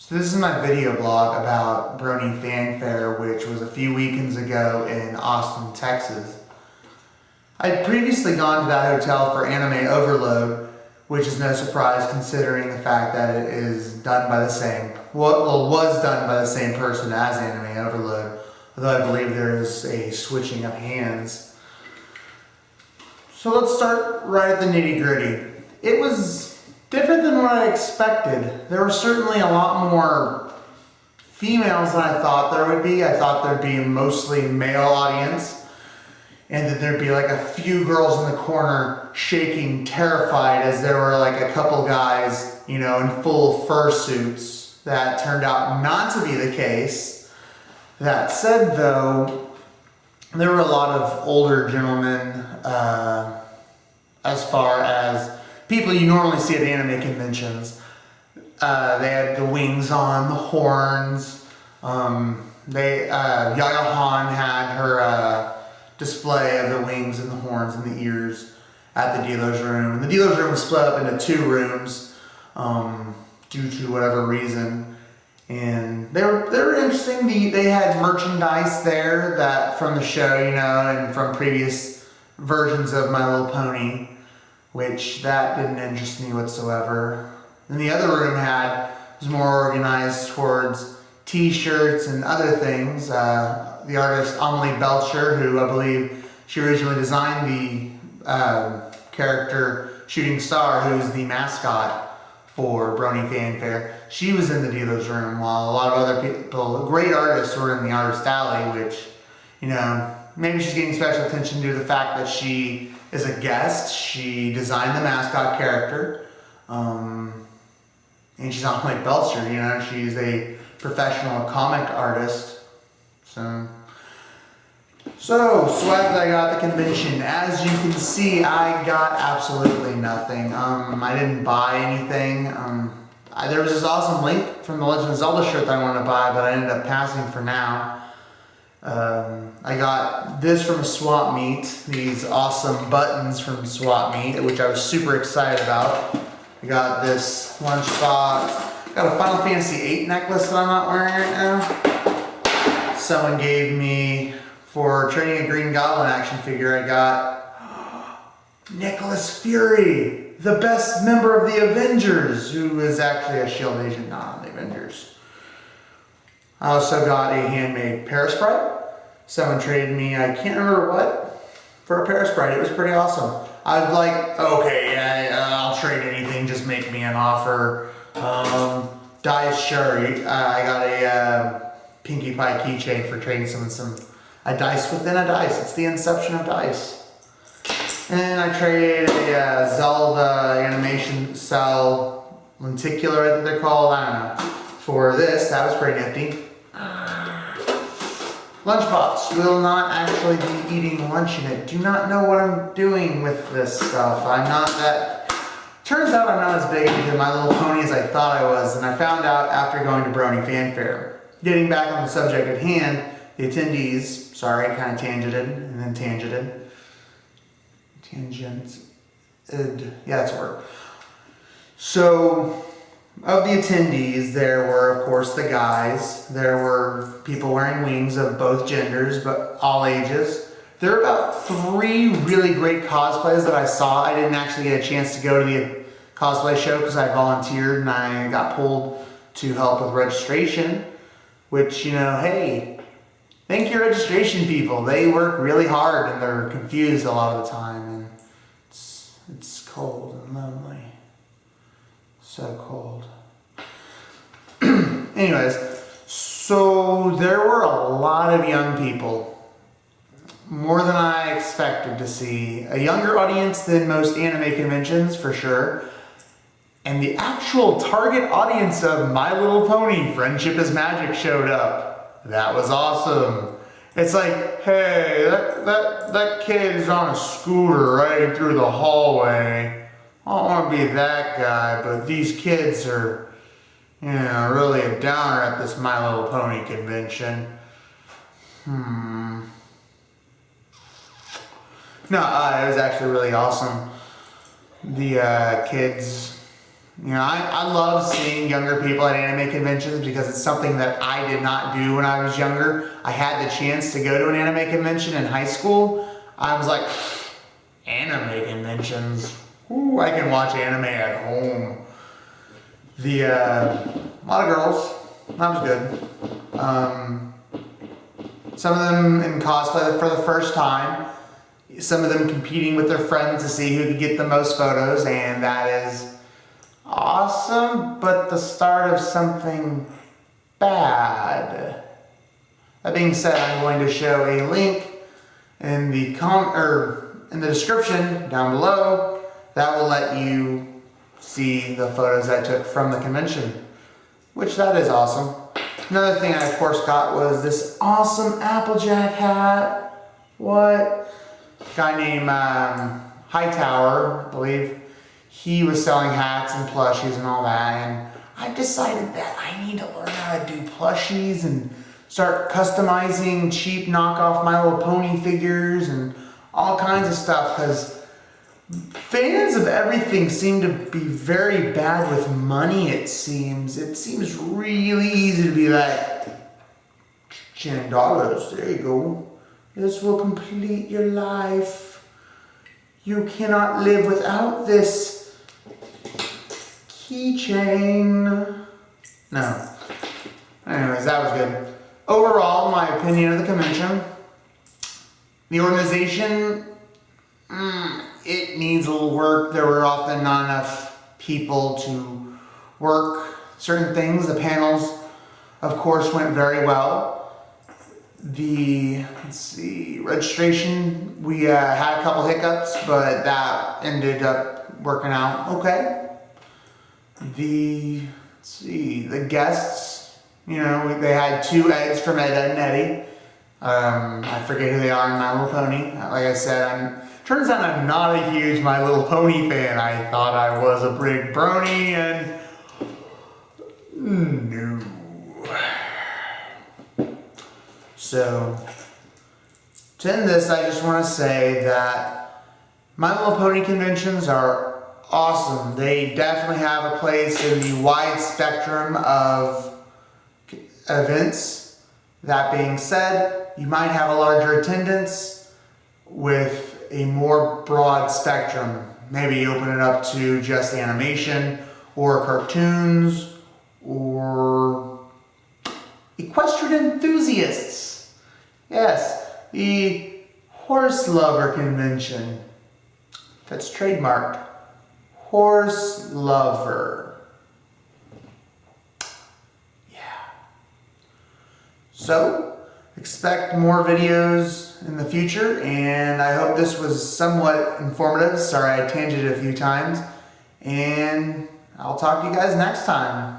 So this is my video blog about Brony Fan Fair, which was a few weekends ago in Austin, Texas. I'd previously gone to that hotel for Anime Overload, which is no surprise considering the fact that it is done by the same, was done by the same person as Anime Overload, although I believe there is a switching of hands. So let's start right at the nitty-gritty. It was different than what I expected. There were certainly a lot more females than I thought there would be. I thought there'd be a mostly male audience and that there'd be like a few girls in the corner shaking terrified as there were like a couple guys, you know, in full fursuits. That turned out not to be the case. That said though, there were a lot of older gentlemen as far as people you normally see at anime conventions. They had the wings on, the horns. Yaya Han had her display of the wings and the horns and the ears at the dealer's room. And the dealer's room was split up into two rooms due to whatever reason. And they were interesting. They had merchandise there that from the show, you know, and from previous versions of My Little Pony, which that didn't interest me whatsoever. And the other room was more organized towards t-shirts and other things. The artist Amelie Belcher, who I believe she originally designed the character Shooting Star, who's the mascot for Brony Fan Fair, she was in the dealer's room, while a lot of other people, great artists, were in the artist alley, which, you know, maybe she's getting special attention due to the fact that she is a guest. She designed the mascot character, and she's not like Belcher, you know, she's a professional comic artist. So swag that I got at the convention. As you can see, I got absolutely nothing. I didn't buy anything. There was this awesome Link from the Legend of Zelda shirt that I wanted to buy, but I ended up passing for now. I got this from a swap meet, these awesome buttons from swap meet, which I was super excited about. I got this lunchbox. Got a Final Fantasy VIII necklace that I'm not wearing right now. Someone gave me, for trading a Green Goblin action figure, I got Nicholas Fury, the best member of the Avengers, who is actually a S.H.I.E.L.D. agent, not on the Avengers. I also got a handmade Parasprite. Someone traded me, I can't remember what, for a Parasprite. It was pretty awesome. I was like, okay, I'll trade anything, just make me an offer. Dice, sure. I got a Pinkie Pie keychain for trading a dice within a dice. It's the inception of dice. And I traded a Zelda animation cell lenticular, I think they're called, I don't know, for this. That was pretty nifty. Lunchbox. Will not actually be eating lunch in it. Do not know what I'm doing with this stuff. Turns out I'm not as big into My Little Pony as I thought I was, and I found out after going to Brony Fan Fair. Getting back on the subject at hand, the attendees, sorry, kind of tangented and then tangented. Yeah, that's a word. So, of the attendees, there were, of course, the guys. There were people wearing wings of both genders, but all ages. There were about 3 really great cosplays that I saw. I didn't actually get a chance to go to the cosplay show because I volunteered and I got pulled to help with registration, which, you know, hey, thank you registration people. They work really hard and they're confused a lot of the time, and it's cold and lonely. So cold. Anyways, so there were a lot of young people. More than I expected to see. A younger audience than most anime conventions, for sure. And the actual target audience of My Little Pony, Friendship is Magic, showed up. That was awesome. It's like, hey, that kid is on a scooter riding through the hallway. I don't want to be that guy, but these kids are, you know, really a downer at this My Little Pony convention. No, it was actually really awesome. The kids, You know, I love seeing younger people at anime conventions because it's something that I did not do when I was younger. I had the chance to go to an anime convention in high school. I was like, anime conventions? Ooh, I can watch anime at home. A lot of girls, that was good. Some of them in cosplay for the first time. Some of them competing with their friends to see who could get the most photos, and that is awesome, but the start of something bad. That being said, I'm going to show a link in the in the description down below that will let you see the photos I took from the convention, which that is awesome. Another thing I of course got was this awesome Applejack hat. What? Guy named Hightower, I believe. He was selling hats and plushies and all that, and I've decided that I need to learn how to do plushies and start customizing cheap knockoff My Little Pony figures and all kinds of stuff, because fans of everything seem to be very bad with money, it seems. It seems really easy to be like, $10, there you go. This will complete your life. You cannot live without this keychain. No. Anyways, that was good. Overall, my opinion of the convention, the organization, it needs a little work. There were often not enough people to work certain things. The panels, of course, went very well. Registration, we had a couple hiccups, but that ended up working out okay. The guests, you know, they had 2 eggs from Ed and Eddie. I forget who they are in My Little Pony. Like I said, turns out I'm not a huge My Little Pony fan. I thought I was a big Brony, and no. So, to end this, I just want to say that My Little Pony conventions are awesome. They definitely have a place in the wide spectrum of events. That being said, you might have a larger attendance with a more broad spectrum. Maybe you open it up to just animation or cartoons or equestrian enthusiasts. Yes, the horse lover convention. That's trademarked. Horse lover. Yeah. So, expect more videos in the future, and I hope this was somewhat informative. Sorry I tangented a few times, and I'll talk to you guys next time.